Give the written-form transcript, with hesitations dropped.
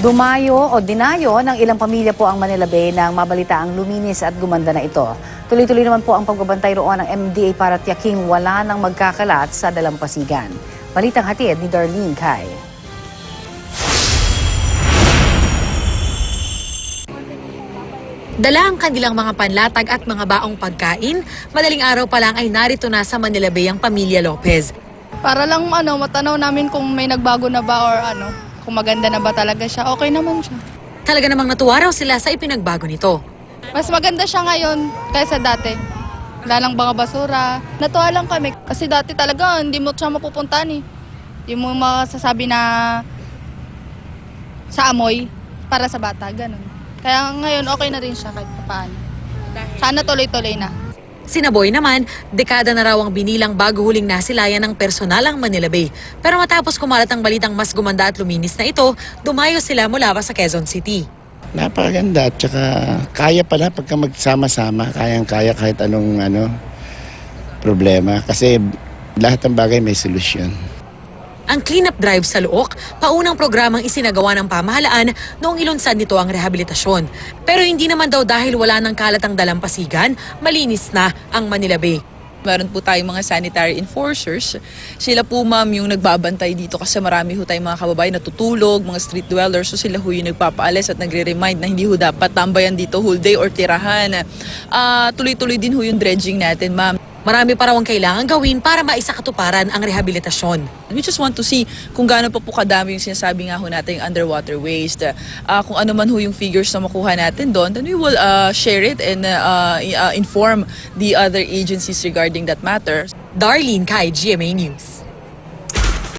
Dinayo ng ilang pamilya po ang Manila Bay nang mabalita ang luminis at gumanda na ito. Tuloy-tuloy naman po ang pagbabantay roon ng MMDA para tiyaking wala nang magkakalat sa dalampasigan. Balitang hatid ni Darlene Kai. Dala ang kanilang mga panlatag at mga baong pagkain, madaling araw pa lang ay narito na sa Manila Bay ang pamilya Lopez. Para lang matanaw namin kung may nagbago na ba or kung maganda na ba talaga siya. Okay naman siya. Talaga namang natuwa raw sila sa ipinagbago nito. Mas maganda siya ngayon kaysa dati. Wala lang mga basura. Natuwa lang kami. Kasi dati talaga hindi mo siya mapupuntahan eh. Yung mo masasabi na sa amoy para sa bata, ganun. Kaya ngayon okay na rin siya kahit paano. Sana tuloy-tuloy na. Sina Boy naman, dekada na raw ang binilang bago huling nasilayan ng personal ang Manila Bay. Pero matapos kumalat ang balitang mas gumanda at luminis na ito, dumayo sila mula pa sa Quezon City. Napakaganda at saka kaya pala pagka magsama-sama, kayang-kaya kahit anong problema kasi lahat ng bagay may solusyon. Ang cleanup drive sa Luok, paunang programang isinagawa ng pamahalaan noong ilunsad nito ang rehabilitasyon. Pero hindi naman daw dahil wala ng kalat ang dalampasigan, malinis na ang Manila Bay. Meron po tayong mga sanitary enforcers. Sila po ma'am yung nagbabantay dito kasi marami ho tayong mga kababayan natutulog, mga street dwellers. So sila ho yung nagpapaalis at nagre-remind na hindi ho dapat tambayan dito whole day or tirahan. Tuloy-tuloy din ho yung dredging natin ma'am. Marami pa raw ang kailangan gawin para maisakatuparan ang rehabilitasyon. We just want to see kung gaano pa po kadami yung sinasabi nga ho natin yung underwater waste. Kung ano man ho yung figures na makuha natin doon, then we will share it and inform the other agencies regarding that matter. Darlene Kai, GMA News.